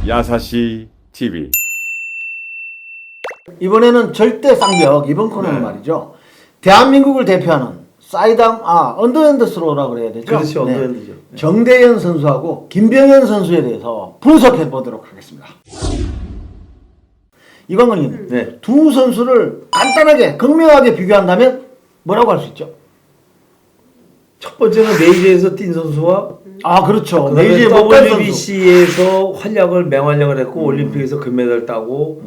야사시 TV. 이번에는 절대 쌍벽 이번 코너는 말이죠. 대한민국을 대표하는 사이담 언더핸드스로라고 그래야 되죠. 그렇죠. 언더핸드죠. 네. 정대현 선수하고 김병현 선수에 대해서 분석해 보도록 하겠습니다. 이광훈님, 네. 두 선수를 간단하게 극명하게 비교한다면 뭐라고 할 수 있죠? 첫 번째는 메이저에서 뛴 선수와 그렇죠. 메이저 못 간 선수. WBC에서 맹활약을 했고 올림픽에서 금메달 따고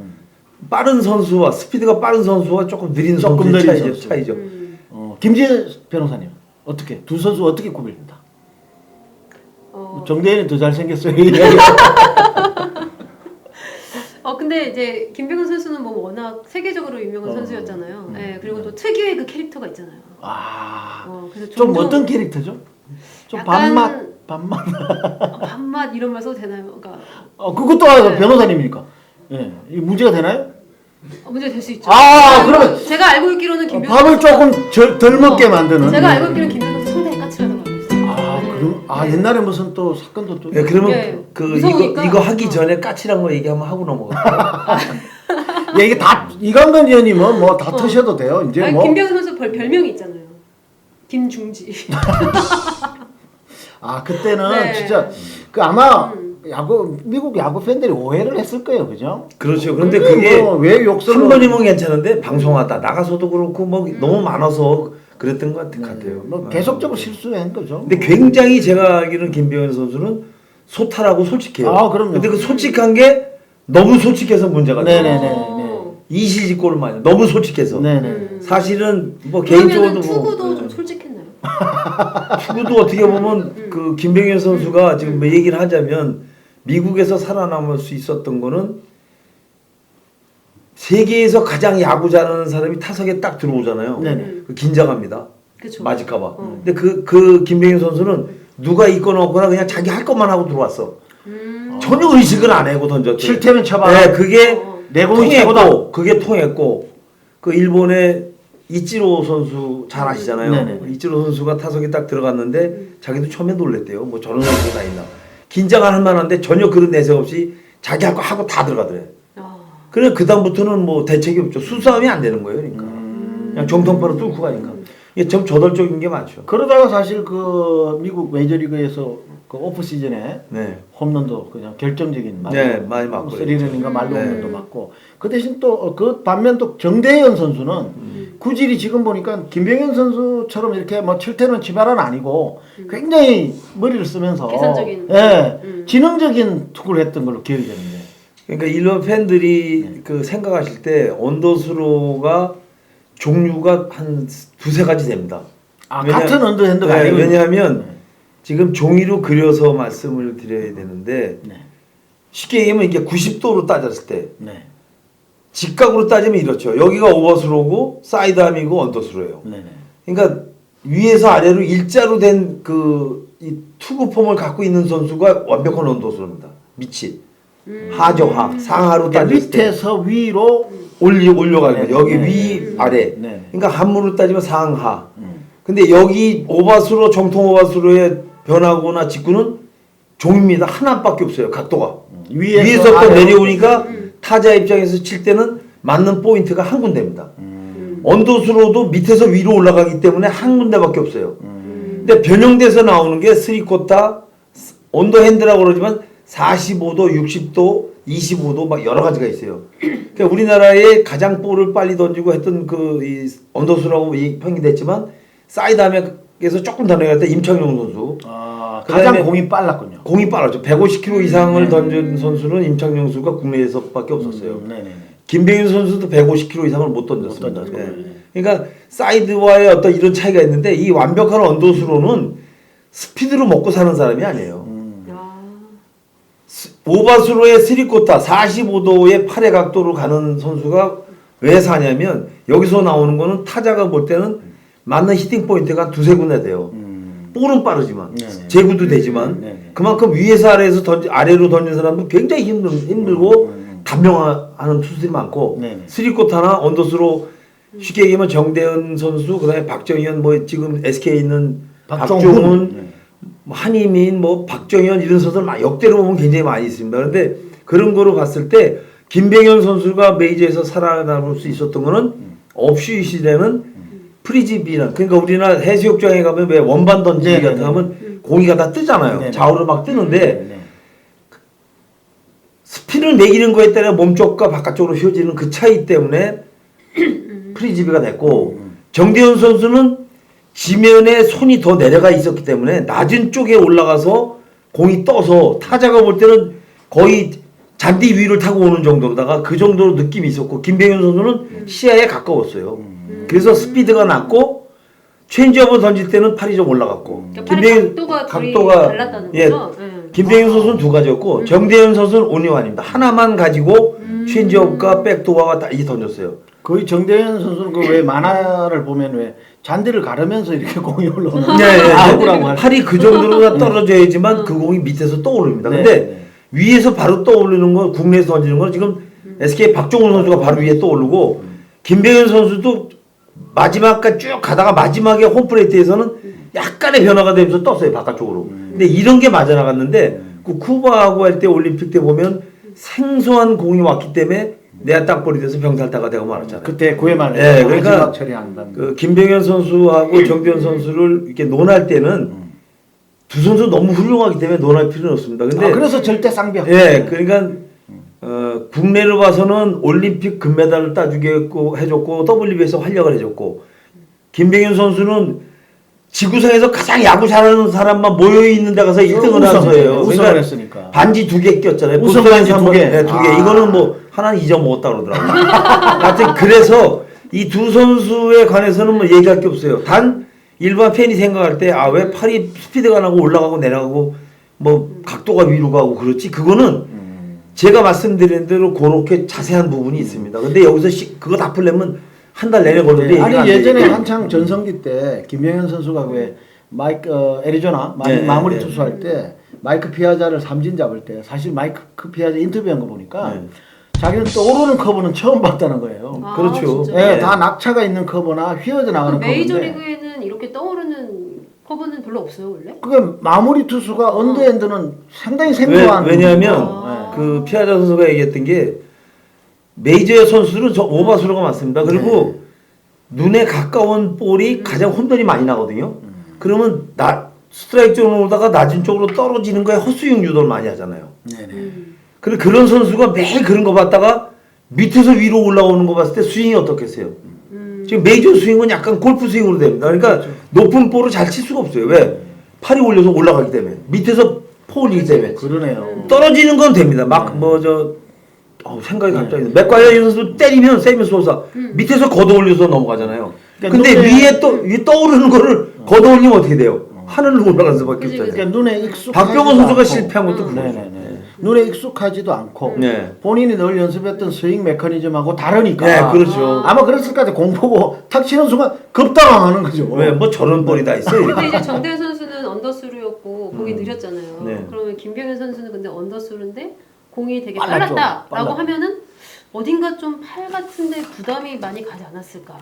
빠른 선수와 스피드가 빠른 선수와 조금 느린 선수의 차이죠. 김지혜 변호사님 어떻게 두 선수 어떻게 구별된다? 정대현이 더 잘생겼어요. 근데 이제 김병현 선수는 뭐 워낙 세계적으로 유명한 선수였잖아요. 네, 그리고 또 특유의 그 캐릭터가 있잖아요. 그래서 좀 어떤 캐릭터죠? 좀 약간 반맛. 반맛 이런 말 써도 되나요? 그러니까 그것도 변호사님이니까. 예, 이 문제가 되나요? 문제가 될 수 있죠. 그러면 제가 알고 있기로는 김병현 밥을 선수가 조금 덜 먹게 만드는. 제가 알고 있기로는 김병현 선수 상당히 까칠하다고 알고 있어요. 그럼 옛날에 무슨 또 사건도 또. 네, 그러면 예, 이거 하기 전에 까칠한 거 얘기 한번 하고 넘어갈까요? 이게 다 이강근 의원님은 뭐 다 트셔도 돼요. 이제 아니, 뭐. 김병현 선수 별명이 있잖아요. 김중지. 그때는 네. 진짜 아마 미국 야구 팬들이 오해를 했을 거예요, 그죠? 그렇죠. 그런데 그게 왜 욕설을 한 번이면 괜찮은데 방송하다 나가서도 그렇고 뭐 너무 많아서 그랬던 것 같아요. 계속적으로 실수한 거죠. 근데 굉장히 제가 알기로는 김병현 선수는 소탈하고 솔직해요. 그럼요. 근데 그 솔직한 게 너무 솔직해서 문제가 돼요. 네네네. 이실직고를 많이 너무 솔직해서. 네네. 사실은 뭐 그러면은 개인적으로도 투구도 좀 솔직했나요? 축구도 어떻게 보면 그 김병현 선수가 지금 뭐 얘기를 하자면 미국에서 살아남을 수 있었던 거는 세계에서 가장 야구 잘하는 사람이 타석에 딱 들어오잖아요. 네네. 긴장합니다. 그쵸. 맞을까봐. 근데 그 김병현 선수는 누가 있거나 없거나 그냥 자기 할 것만 하고 들어왔어. 전혀 의식을 안 하고 던졌죠. 칠테면 쳐봐. 네, 그게 내공이 최고다. 그게 통했고 그 일본의 이치로 선수 잘 아시잖아요. 네네. 이치로 선수가 타석에 딱 들어갔는데 자기도 처음에 놀랬대요. 뭐 저런 선수가 다 있나. 긴장을 할 만한데 전혀 그런 내색 없이 자기 할 거 하고 다 들어가더래. 그래 그 다음부터는 뭐 대책이 없죠. 수싸움이 안 되는 거예요. 그러니까 그냥 정통파로 뚫고 가니까 이게 좀 저돌적인 게 많죠. 그러다가 사실 그 미국 메이저리그에서 그 오프 시즌에 네. 홈런도 그냥 결정적인 네, 많이 맞고 스리런인가 말로 네. 홈런도 맞고 그 대신 또 그 반면 또 정대현 선수는 구질이 지금 보니까 김병현 선수처럼 이렇게 뭐 칠테는 치발은 아니고 굉장히 머리를 쓰면서 계산적인. 지능적인 투구를 했던 걸로 기억이 되는데. 그러니까 일본 팬들이 그 생각하실 때 언더스로가 종류가 한 두세 가지 됩니다. 같은 언더핸드가 아니고. 왜냐하면 지금 종이로 그려서 말씀을 드려야 되는데 쉽게 얘기하면 이게 90도로 따졌을 때 직각으로 따지면 이렇죠. 여기가 오버스로고 사이드암이고 언더스로예요. 그러니까 위에서 아래로 일자로 된 이 투구 폼을 갖고 있는 선수가 완벽한 언더스로입니다. 밑이 하저하 상하로 따졌을 때 밑에서 위로 올려가는 거예요. 여기 위 아래. 그러니까 한문으로 따지면 상하. 근데 여기 오바스로 정통 오바스로의 변화구나 직구는 종입니다. 하나밖에 없어요. 각도가. 위에서부터 내려오니까 타자 입장에서 칠 때는 맞는 포인트가 한 군데입니다. 언더스로도 밑에서 위로 올라가기 때문에 한 군데밖에 없어요. 근데 변형돼서 나오는 게 스리코타 언더핸드라고 그러지만 45도, 60도, 25도 막 여러 가지가 있어요. 그러니까 우리나라에 가장 볼을 빨리 던지고 했던 이 언더스라고 평이 됐지만 사이드암에서 조금 더 내려갈 때 임창용 선수. 가장 공이 빨랐군요. 공이 빨랐죠. 150km 이상을 던진 선수는 임창용 선수가 국내에서밖에 없었어요. 김병현 선수도 150km 이상을 못 던졌습니다. 그러니까 사이드와의 어떤 이런 차이가 있는데 이 완벽한 언더스로는 스피드로 먹고 사는 사람이 아니에요. 오바스로의 스리코타 45도의 팔의 각도로 가는 선수가 왜 사냐면 여기서 나오는 거는 타자가 볼 때는 맞는 히팅 포인트가 두세 군데 돼요. 볼은 빠르지만 제구도 되지만 그만큼 위에서 아래로 던진 사람도 굉장히 힘들고 단명하는 투수들이 많고 스리코타나 언더스로 쉽게 얘기하면 정대현 선수 그다음에 박정현 뭐 지금 SK에 있는 박종훈 한희민 뭐 박정현 이런 선수들 역대로 보면 굉장히 많이 있습니다. 그런데 그런 거로 봤을 때 김병현 선수가 메이저에서 살아남을 수 있었던 거는 업슈잇이라는 프리즈비나 그러니까 우리나라 해수욕장에 가면 왜 원반 던지기 네네네. 같은 거 하면 공이가 다 뜨잖아요. 네네. 좌우로 막 뜨는데 네. 스핀을 매기는 거에 따라 몸쪽과 바깥쪽으로 휘어지는 그 차이 때문에 프리즈비가 됐고 정대현 선수는 지면에 손이 더 내려가 있었기 때문에 낮은 쪽에 올라가서 공이 떠서 타자가 볼 때는 거의 잔디 위를 타고 오는 정도로다가 그 정도로 느낌이 있었고 김병현 선수는 시야에 가까웠어요. 그래서 스피드가 낮고 체인지업을 던질 때는 팔이 좀 올라갔고 그러니까 팔의 각도가 달랐다는 예, 거죠? 김병현 선수는 두 가지였고 정대현 선수는 온리완입니다. 하나만 가지고 체인지업과 백도어가 다 이게 던졌어요. 거의 정대현 선수는 그 왜 만화를 보면 왜 잔디를 가르면서 이렇게 공이 올라오는 네, 네, 아우라고 네. 할 팔이 그 정도로 떨어져야지만 그 공이 밑에서 떠오릅니다. 네, 근데 네. 위에서 바로 떠오르는 건 국내에서 던지는 건 지금 SK 박종훈 선수가 바로 위에 떠오르고 김병현 선수도 마지막까지 쭉 가다가 마지막에 홈플레이트에서는 약간의 변화가 되면서 떴어요 바깥쪽으로. 근데 이런 게 맞아 나갔는데 그 쿠바하고 할 때 올림픽 때 보면 생소한 공이 왔기 때문에 내가 땅볼이 돼서 병살타가 되고 말았잖아요. 그때 그에 말해. 네, 그러니까 마지막 처리한다는. 그 김병현 선수하고 정대현 선수를 이렇게 논할 때는 두 선수 너무 훌륭하기 때문에 논할 필요는 없습니다. 근데 그래서 절대 쌍벽. 예, 그러니까 국내로 봐서는 올림픽 금메달을 따주게 해줬고 WB에서 활약을 해줬고 김병현 선수는 지구상에서 가장 야구 잘하는 사람만 모여 있는 데 가서 1등을 한 거예요. 우승을 했으니까. 반지 2개 꼈잖아요. 우승 반지 2개. 네, 2개. 이거는 뭐 하나는 잊어먹었다 그러더라고요. 하여튼 그래서 이 두 선수에 관해서는 뭐 얘기할 게 없어요. 단 일반 팬이 생각할 때 아 왜 팔이 스피드가 나고 올라가고 내려가고 뭐 각도가 위로 가고 그렇지 그거는 제가 말씀드린 대로 그렇게 자세한 부분이 있습니다. 근데 여기서 그거 다 풀려면 한 달 내내 걸리는데 아니 예전에 한창 전성기 때 김병현 선수가 왜 애리조나 네, 마무리 네. 투수할 때 마이크 피아자를 삼진 잡을 때 사실 마이크 피아자 인터뷰한 거 보니까 네. 자기는 떠오르는 커브는 처음 봤다는 거예요. 아, 그렇죠. 진짜요? 예, 네. 다 낙차가 있는 커브나 휘어져 나가는 커브인데 메이저리그에는 이렇게 떠오르는 커브는 별로 없어요 원래? 그게 마무리 투수가 언더핸드는 상당히 생소한 왜냐하면 아. 그 피아자 선수가 얘기했던 게 메이저 선수들은 저 오바수로가 많습니다. 그리고 눈에 가까운 볼이 가장 홈런이 많이 나거든요. 그러면 스트라이크 쪽으로 오다가 낮은 쪽으로 떨어지는 거에 헛스윙 유도를 많이 하잖아요. 네네. 그리고 그런 선수가 매일 그런 거 봤다가 밑에서 위로 올라오는 거 봤을 때 스윙이 어떻겠어요? 지금 메이저 스윙은 약간 골프 스윙으로 됩니다. 그러니까 높은 볼을 잘 칠 수가 없어요. 왜? 팔이 올려서 올라가기 때문에 밑에서 폴이기 때문에 그러네요. 떨어지는 건 됩니다. 막 생각이 갑자기 맥과이어 선수 때리면 세미 소사 밑에서 걷어 올려서 넘어가잖아요. 그러니까 근데 눈에- 위에 떠오르는 거를 걷어 올리면 어떻게 돼요? 하늘로 올라가는 수밖에 그치, 없잖아요. 그러니까 눈에 익숙하지도 박병호 선수가 않고. 실패한 것도 그거죠. 네네네. 눈에 익숙하지도 않고 네. 본인이 늘 연습했던 스윙 메커니즘하고 다르니까 네, 그렇죠. 아마 그랬을 것 같아. 공 보고 탁 치는 순간 급당황하는 거죠. 왜 뭐 저런 볼이 다 있어요. 근데 이제 정대현 선수는 언더스루였고 공이 느렸잖아요. 네. 그러면 김병현 선수는 근데 언더스루인데 공이 되게 빨랐죠. 빨랐다라고 빨랐죠. 하면은 어딘가 좀 팔 같은데 부담이 많이 가지 않았을까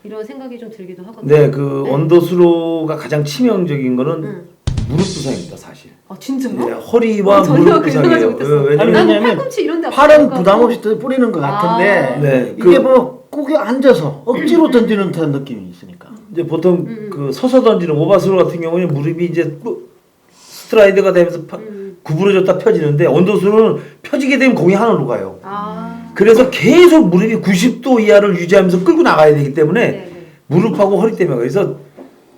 이런 생각이 좀 들기도 하거든요. 네, 그 언더스로가 가장 치명적인 거는 응. 무릎 부상입니다, 사실. 아 진짜요? 네, 허리와 전혀 무릎 그 생각하지 부상이에요. 못했어. 아니, 왜냐면 나는 왜냐면 팔꿈치 이런 데 팔은 아프니까 부담 없이 뿌리는 것 같은데 아. 네, 이게 뭐 꼭에 앉아서 억지로 던지는 듯한 느낌이 있으니까. 이제 보통 그 서서 던지는 오바스로 같은 경우는 무릎이 이제 스트라이드가 되면서 구부러졌다 펴지는데 언더스로는 펴지게 되면 공이 하늘로 가요. 아. 그래서 계속 무릎이 90도 이하를 유지하면서 끌고 나가야 되기 때문에 네네. 무릎하고 허리 때문에 그래서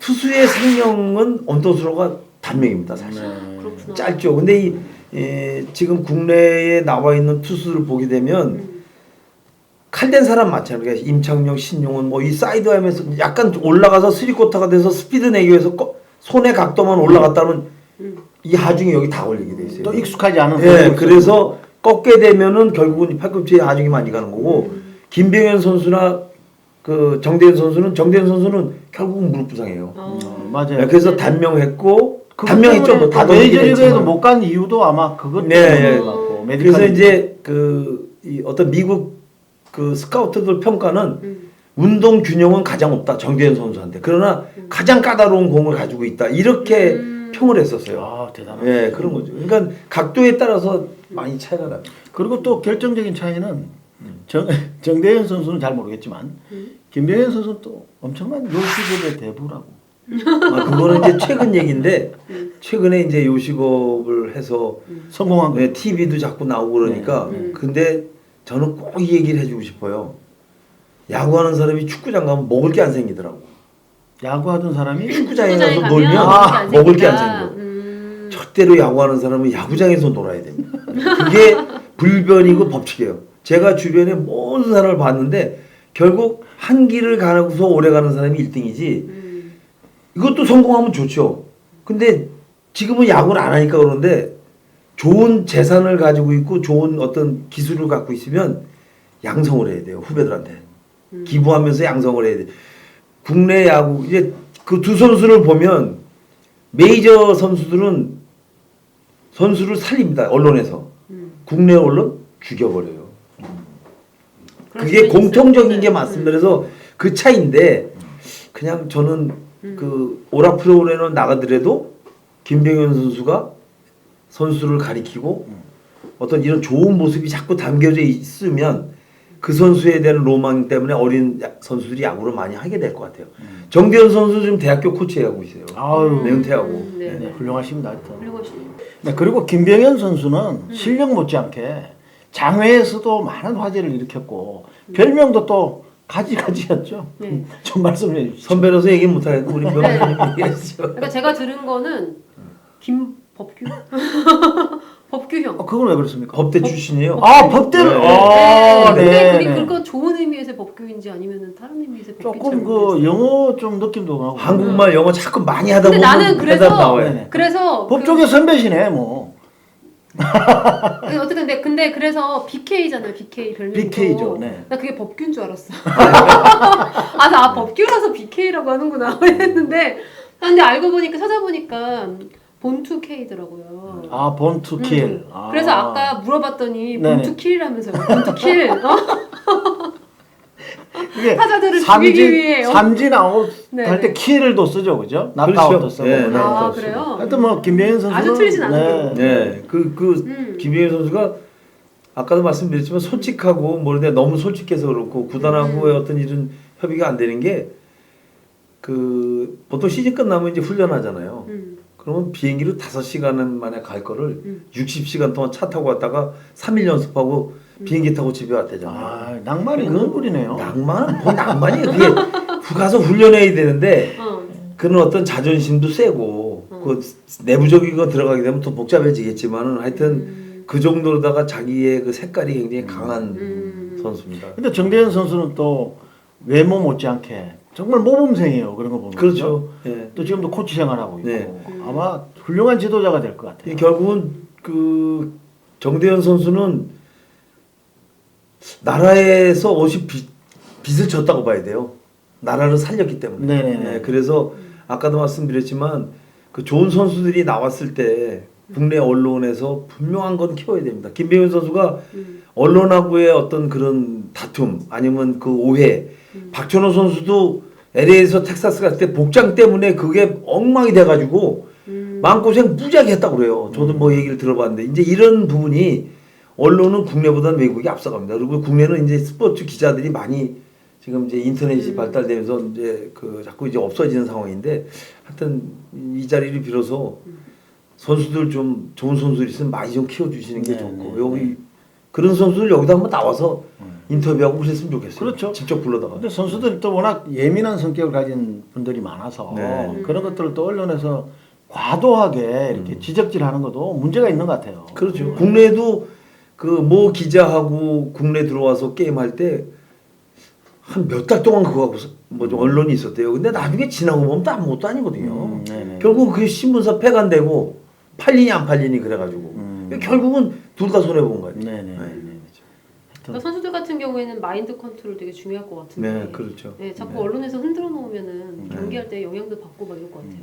투수의 생명은 언더스로가 단명입니다, 사실. 그렇구나. 짧죠. 근데 지금 국내에 나와 있는 투수를 보게 되면 칼댄 사람 많잖아요. 그러니까 임창용, 신용은 뭐 이 사이드 하면서 약간 올라가서 스리쿼터가 돼서 스피드 내기 위해서 손의 각도만 올라갔다면 이 하중이 여기 다 걸리게 돼 있어요. 또 익숙하지 않은. 네, 그래서 꺾게 되면은 결국은 이 팔꿈치에 하중이 많이 가는 거고 김병현 선수나 그 정대현 선수는 결국은 무릎 부상이에요. 맞아요. 네, 그래서 단명했고 그것 단명했죠. 때문에 뭐다 메이저리그에도 못 간 이유도 아마 그것 네, 때문인 네. 것 같고. 그래서 메디컬 이제 이 어떤 미국 그 스카우트들 평가는 운동 균형은 가장 없다 정대현 선수한테. 그러나 가장 까다로운 공을 가지고 있다. 이렇게 평을 했었어요. 아, 대단하다. 예, 그런 거죠. 그러니까 각도에 따라서 많이 차이가 납니다. 그리고 또 결정적인 차이는 정대현 선수는 잘 모르겠지만 김병현 선수는 또 엄청난 요식업의 대부라고. 아, 그거는 이제 최근 얘기인데 최근에 이제 요식업을 해서 성공한 거. TV도 자꾸 나오고 그러니까 근데 저는 꼭 이 얘기를 해주고 싶어요. 야구하는 사람이 축구장 가면 먹을 게 안 생기더라고. 야구하던 사람이 축구장에 가서 가면 놀면 먹을 게 안 생긴다. 생겨. 절대로 야구하는 사람은 야구장에서 놀아야 됩니다. 그게 불변이고 법칙이에요. 제가 주변에 모든 사람을 봤는데 결국 한 길을 가고서 오래 가는 사람이 1등이지. 이것도 성공하면 좋죠. 근데 지금은 야구를 안 하니까 그러는데 좋은 재산을 가지고 있고 좋은 어떤 기술을 갖고 있으면 양성을 해야 돼요. 후배들한테. 기부하면서 양성을 해야 돼. 국내 야구 이제 그 두 선수를 보면 메이저 선수들은 선수를 살립니다. 언론에서. 국내 언론 죽여버려요. 그게 공통적인 게 맞습니다. 그래서 그 차이인데 그냥 저는 그 오락프로그램에 나가더라도 김병현 선수가 선수를 가리키고 어떤 이런 좋은 모습이 자꾸 담겨져 있으면 그 선수에 대한 로망 때문에 어린 선수들이 야구를 많이 하게 될 것 같아요. 정대현 선수 지금 대학교 코치하고 있어요. 아유, 은퇴하고. 네. 네, 훌륭하십니다. 하여튼. 훌륭하시네요. 네, 그리고 김병현 선수는 실력 못지않게 장외에서도 많은 화제를 일으켰고 별명도 또 가지가지였죠. 네. 좀 말씀해 주시죠. 선배로서 얘기 못하겠고 우리 명현님 얘기하시죠. 그러니까 제가 들은 거는 김법규 법규형. 그건 왜 그렇습니까? 법대 출신이에요. 아, 법대로. 네. 아, 근데 네. 그게 네. 그건 좋은 의미에서 법규인지 아니면은 다른 의미에서 법규인지 조금 그 영어 좀 느낌도 나고. 한국말 영어 자꾸 많이 하다 근데 보면 나는 그래서 대답 나와요. 네네. 그래서 법조계 선배시네, 뭐. 어쨌든 근데 그래서 BK잖아요. BK 별명도. BK죠, 네. 나 그게 법규인 줄 알았어. 아, 법규라서 BK라고 하는구나 했는데 근데 알고 보니까 찾아보니까 본투 K더라고요. 아, 본투 킬. 아. 그래서 아까 물어봤더니 네네. 본투 킬이라면서요. 본투 킬. 이게 타자들을 죽이기 위해요. 삼진 아웃 네네. 할 때 킬도 쓰죠, 그죠? 그렇죠. 낙아웃도 쓰고. 네, 네. 아, 네. 그래요? 하여튼 뭐 김병현 선수는 아주 틀리진 않은데요. 네, 김병현 선수가 아까도 말씀드렸지만 솔직하고 모르는데 너무 솔직해서 그렇고 구단하고의 어떤 이런 협의가 안 되는 게 그 보통 시즌 끝나면 이제 훈련하잖아요. 그러면 비행기로 5시간 만에 갈 거를 60시간 동안 차 타고 갔다가 3일 연습하고 비행기 타고 집에 왔대잖아요. 아, 낭만이 있는 분이네요. 낭만은 뭐 낭만이에요. 그게 가서 훈련해야 되는데 그런 어떤 자존심도 세고 그 내부적인 거 들어가게 되면 더 복잡해지겠지만은 하여튼 그 정도로다가 자기의 그 색깔이 굉장히 강한 선수입니다. 근데 정대현 선수는 또 외모 못지않게 정말 모범생이에요. 그런 거 보면. 그렇죠. 예. 또 지금도 코치 생활하고 있고 네. 아마 훌륭한 지도자가 될 것 같아요. 결국은 그 정대현 선수는 나라에서 옷이 빚을 졌다고 봐야 돼요. 나라를 살렸기 때문에. 네네네. 네, 그래서 아까도 말씀드렸지만 그 좋은 선수들이 나왔을 때 국내 언론에서 분명한 건 키워야 됩니다. 김병현 선수가 언론하고의 어떤 그런 다툼 아니면 그 오해. 박찬호 선수도 LA에서 텍사스 갔을 때 복장 때문에 그게 엉망이 돼가지고 마음고생 무지하게 했다고 그래요. 저도 뭐 얘기를 들어봤는데 이제 이런 부분이 언론은 국내보다는 외국이 앞서갑니다. 그리고 국내는 이제 스포츠 기자들이 많이 지금 이제 인터넷이 발달되면서 이제 그 자꾸 이제 없어지는 상황인데 하여튼 이 자리를 빌어서 선수들 좀 좋은 선수들 있으면 많이 좀 키워주시는 게 네, 좋고 네, 여기 네. 그런 선수들 여기다 한번 나와서 인터뷰하고 그랬으면 좋겠어요. 그렇죠. 직접 불러다가. 근데 선수들이 또 워낙 예민한 성격을 가진 분들이 많아서 네. 그런 것들을 또 언론에서 과도하게 이렇게 지적질하는 것도 문제가 있는 것 같아요. 그렇죠. 국내에도 그 뭐 기자하고 국내 들어와서 게임할 때 한 몇 달 동안 그거 하고 뭐 좀 언론이 있었대요. 근데 나중에 지나고 보면 또 아무것도 아니거든요. 네네. 결국 그 신문사 폐간되고 팔리니 안 팔리니 그래가지고 결국은 둘 다 손해 본 거예요. 네네. 네. 그러니까 선수들 같은 경우에는 마인드 컨트롤 되게 중요할 것 같은데. 네, 그렇죠. 네, 자꾸 네. 언론에서 흔들어 놓으면은 경기할 때 영향도 받고 막 이럴 것 같아요.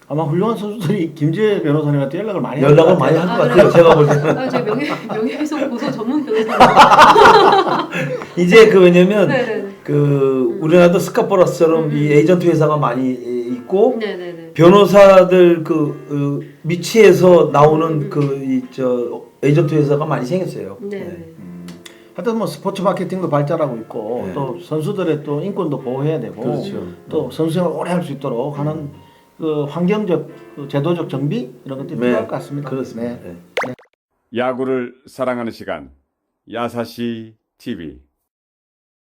아마 훌륭한 선수들이 김재 변호사님한테 연락을 많이 연락을 많이 한 것 아, 같아요. 그래요? 제가 볼 때는. 아, 제가 명예훼손 고소 전문 변호사. 이제 그 왜냐면 네네. 그 우리나라도 스카포라스처럼 이 에이전트 회사가 많이 있고 네네네. 변호사들 미치에서 나오는 저 에이전트 회사가 많이 생겼어요. 네. 하여튼 뭐 스포츠 마케팅도 발달하고 있고 네. 또 선수들의 또 인권도 보호해야 되고 그렇죠. 또 선수 생활 오래 할 수 있도록 하는 그 환경적 제도적 정비 이런 것들이 네. 필요할 것 같습니다. 그렇습니다. 네. 네. 야구를 사랑하는 시간 야사시 TV